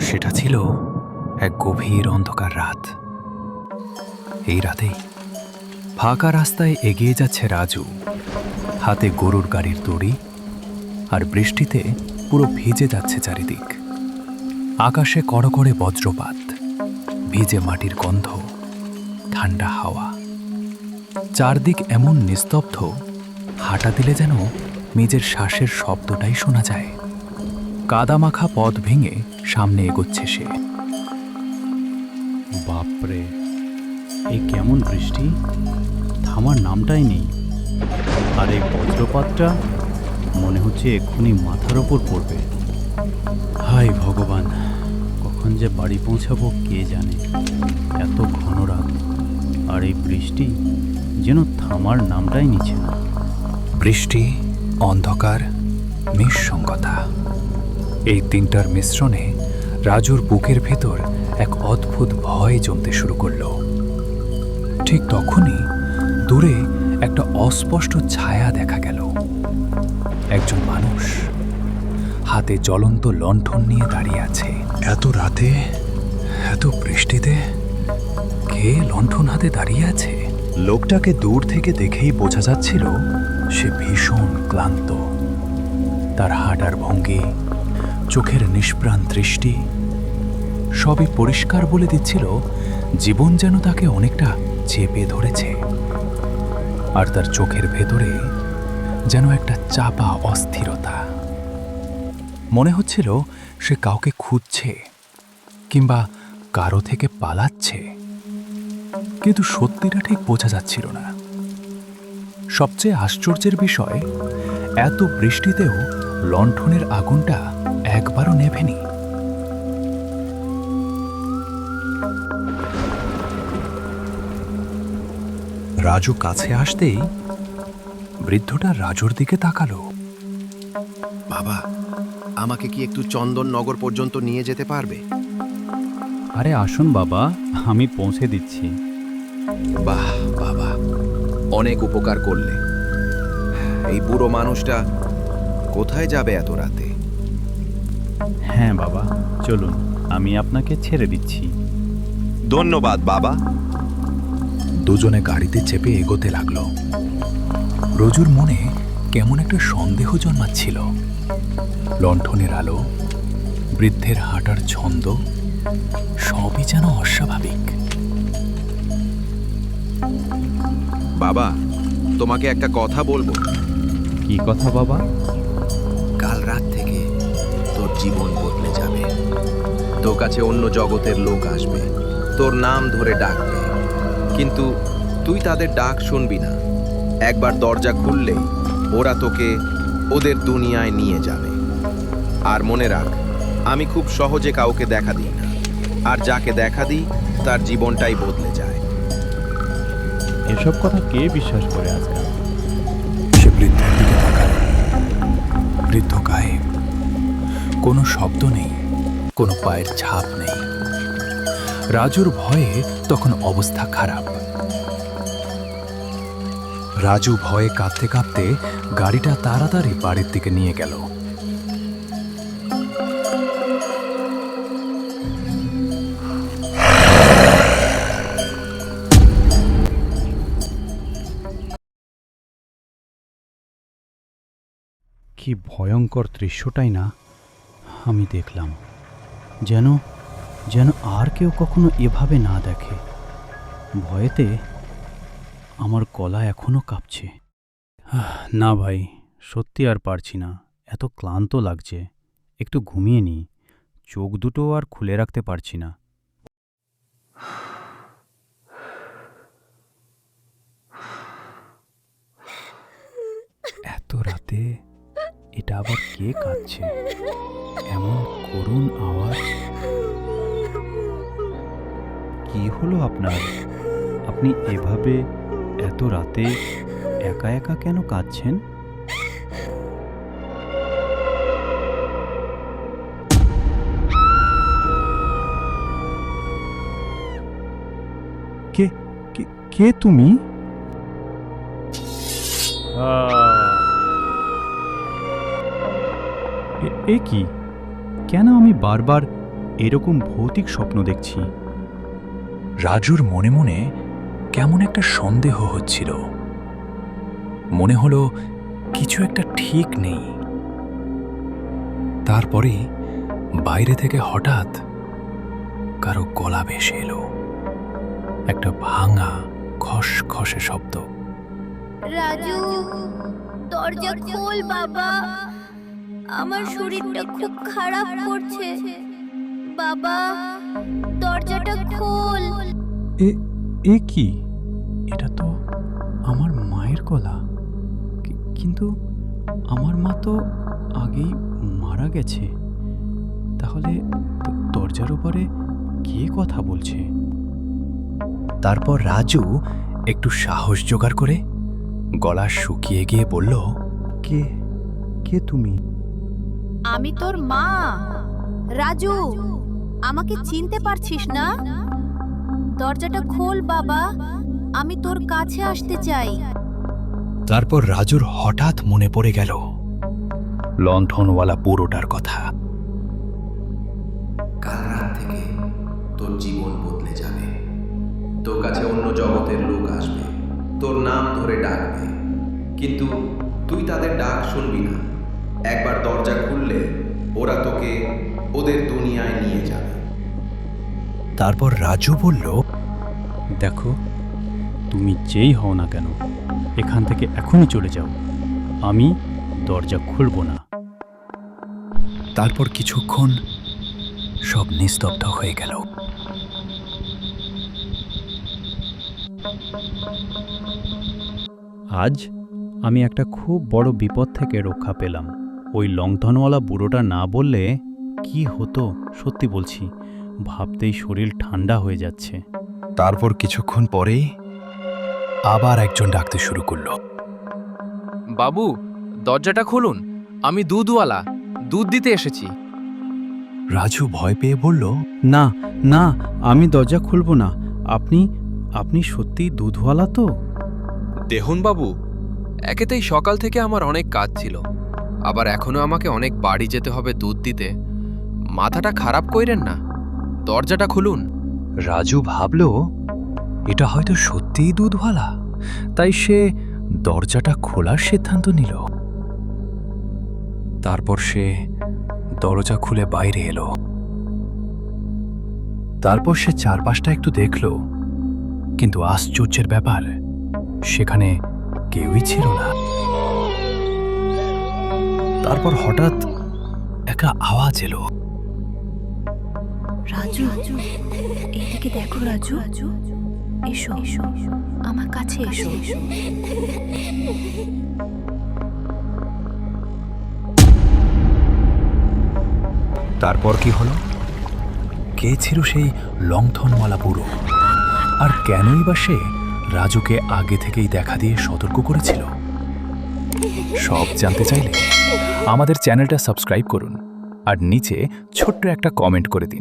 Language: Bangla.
সেটা ছিল এক গভীর অন্ধকার রাত। এই রাতেই ফাঁকা রাস্তায় এগিয়ে যাচ্ছে রাজু, হাতে গরুর গাড়ির দড়ি, আর বৃষ্টিতে পুরো ভিজে যাচ্ছে চারিদিক। আকাশে কড়কড়ে বজ্রপাত, ভিজে মাটির গন্ধ, ঠান্ডা হাওয়া। চারদিক এমন নিস্তব্ধ, হাঁটা দিলে যেন নিজের শ্বাসের শব্দটাই শোনা যায়। কাদামাখা পথ ভেঙে সামনে এগোচ্ছে সে। বাপরে, এই কেমন বৃষ্টি! থামার নামটাই নেই। আর এই বজ্রপাতটা মনে হচ্ছে এক্ষুনি মাথার ওপর পড়বে। হায় ভগবান, কখন যে বাড়ি পৌঁছাবো কে জানে। এত ঘন রাত, আর এই বৃষ্টি যেন থামার নামটাই নিচ্ছে না। বৃষ্টি, অন্ধকার, নিঃসঙ্গতা, এই তিনটার মিশ্রণে রাজুর বুকের ভেতর এক অদ্ভুত ভয় জমতে শুরু করল। ঠিক তখনই দূরে একটা অস্পষ্ট ছায়া দেখা গেল। একজন মানুষ হাতে জ্বলন্ত লণ্ঠন নিয়ে দাঁড়িয়ে আছে। এত রাতে, এত বৃষ্টিতে কে লণ্ঠন হাতে দাঁড়িয়ে আছে? লোকটাকে দূর থেকে দেখেই বোঝা যাচ্ছিল সে ভীষণ ক্লান্ত। তার হাঁটার ভঙ্গি, চোখের নিষ্প্রাণ দৃষ্টি সবই পরিষ্কার বলে দিচ্ছিল জীবন যেন তাকে অনেকটা চেপে ধরেছে। আর তার চোখের ভেতরে যেন একটা চাপা অস্থিরতা। মনে হচ্ছিল সে কাউকে খুঁজছে কিংবা কারো থেকে পালাচ্ছে, কিন্তু সত্যিটা ঠিক বোঝা যাচ্ছিল না। সবচেয়ে আশ্চর্যের বিষয়, এত বৃষ্টিতেও লণ্ঠনের আগুনটা একবারও নেভেনি। রাজু কাছে আসতেই বৃদ্ধটা রাজুর দিকে তাকালো। বাবা, আমাকে কি একটু চন্দননগর পর্যন্ত নিয়ে যেতে পারবে? আরে আসুন বাবা, আমি পৌঁছে দিচ্ছি। বাহ বাবা, অনেক উপকার করলে। এই বুড়ো মানুষটা কোথায় যাবে এত রাতে? হ্যাঁ বাবা, চলুন, আমি আপনাকে ছেড়ে দিচ্ছি। ধন্যবাদ বাবা। দুজনে গাড়িতে চেপে এগোতে লাগলো। রজুর মনে কেমন একটা সন্দেহ জন্মাচ্ছিল। লণ্ঠনের আলো, বৃদ্ধের হাঁটার ছন্দ সবই যেন অস্বাভাবিক। বাবা, তোমাকে একটা কথা বলবো। কি কথা বাবা? কাল রাত থেকে তোর জীবন বদলে যাবে। তোর কাছে অন্য জগতের লোক আসবে, তোর নাম ধরে ডাকবে, কিন্তু তুই তাদের ডাক শুনবি না। একবার দরজা খুললেই ওরা তোকে ওদের দুনিয়ায় নিয়ে যাবে। আর মনে রাখ, আমি খুব সহজে কাউকে দেখা দিই না, আর যাকে দেখা দিই তার জীবনটাই বদলে যায়। এসব কথা কে বিশ্বাস করে আজকাল? সে বৃদ্ধের দিকে তাকাল। বৃদ্ধ গায়েব, কোনো শব্দ নেই, কোনো পায়ের ছাপ নেই। রাজুর ভয়ে তখন অবস্থা খারাপ। রাজু ভয়ে কাঁপতে কাঁপতে গাড়িটা তাড়াতাড়ি বাড়ির দিকে নিয়ে গেল। কি ভয়ঙ্কর দৃশ্যটাই না আমি দেখলাম। যেন যেন আর কেউ কখনো এভাবে না দেখে। ভয়েতে আমার গলা এখনো কাঁপছে। না ভাই, সত্যি আর পারছি না, এত ক্লান্ত লাগছে। একটু ঘুমিয়ে নিই, চোখ দুটো আর খুলে রাখতে পারছি না। এত রাতে এটা আবার কে কাঁদছে? এমন করুণ আওয়াজ! কি হলো আপনার? আপনি এভাবে এত রাতে একা একা কেন কাঁদছেন? কে কে কে তুমি? এ কি? কেন আমি বারবার এরকম ভৌতিক স্বপ্ন দেখছি? রাজুর মনে মনে কেমন একটা সন্দেহ হচ্ছিল। মনে হলো কিছু একটা ঠিক নেই। তারপরে বাইরে থেকে হঠাৎ কারো গলা ভেসে এলো, একটা ভাঙা খসখসে শব্দ। রাজু, দরজা খোল বাবা, আমার শরীরটা খুব খারাপ করছে। বাবা, দরজাটা খোল। এ কি? এটা তো আমার মায়ের গলা। কিন্তু আমার মা তো আগেই মারা গেছে। তাহলে দরজার উপরে কে কথা বলছে? তারপর রাজু একটু সাহস জোগাড় করে গলা শুকিয়ে গিয়ে বলল, কে কে তুমি? আমি তোর মা। রাজু, আমাকে চিনতে পারছিস না? দরজাটা খোল বাবা, আমি তোর কাছে আসতে চাই। তারপর রাজুর হঠাৎ মনে পড়ে গেল লণ্ঠনওয়ালা বুড়োটার কথা। কাল রাত থেকে তোর জীবন বদলে যাবে। তোর কাছে অন্য জগতের লোক আসবে, তোর নাম ধরে ডাকবে, কিন্তু তুই তাদের ডাক শুনবি না। একবার দরজা খুললে ওরা তোকে ওদের দুনিয়ায় নিয়ে যাবে। তারপর রাজু বলল, দেখো, তুমি যেই হও না কেন, এখান থেকে এখনই চলে যাও। আমি দরজা খুলব না। তারপর কিছুক্ষণ সব নিস্তব্ধ হয়ে গেল। আজ আমি একটা খুব বড় বিপদ থেকে রক্ষা পেলাম। ওই লণ্ঠনওয়ালা বুড়োটা না বললে কি হতো, সত্যি বলছি, ভাবতেই শরীর ঠান্ডা হয়ে যাচ্ছে। তারপর কিছুক্ষণ পরেই আবার একজন ডাকতে শুরু করলো, বাবু, দরজাটা খুলুন, আমি দুধওয়ালা, দুধ দিতে এসেছি। রাজু ভয় পেয়ে বলল, না না, আমি দরজা খুলব না। আপনি সত্যি দুধওয়ালা তো? দেখুন বাবু, একেতেই সকাল থেকে আমার অনেক কাজ ছিল, আবার এখনো আমাকে অনেক বাড়ি যেতে হবে দুধ দিতে। মাথাটা খারাপ কইরেন না, দরজাটা খুলুন। রাজু ভাবল এটা হয়তো সত্যিই দুধওয়ালা, তাই সে দরজাটা খোলার সিদ্ধান্ত নিল। তারপর সে দরজা খুলে বাইরে এলো। তারপর সে চারপাশটা একটু দেখল, কিন্তু আশ্চর্যের ব্যাপার, সেখানে কেউই ছিল না। তারপর হঠাৎ একটা আওয়াজ এলো, রাজু, এইদিকে দেখো রাজু, এসো এসো, আমার কাছে এসো। তারপর কি হলো? কে ছিল সেই লণ্ঠনওয়ালা বুড়ো? আর কেনই বা সে রাজুকে আগে থেকেই দেখা দিয়ে সতর্ক করেছিল? সব জানতে চাইলে আমাদের চ্যানেলটা সাবস্ক্রাইব করুন আর নিচে ছোট্ট একটা কমেন্ট করে দিন।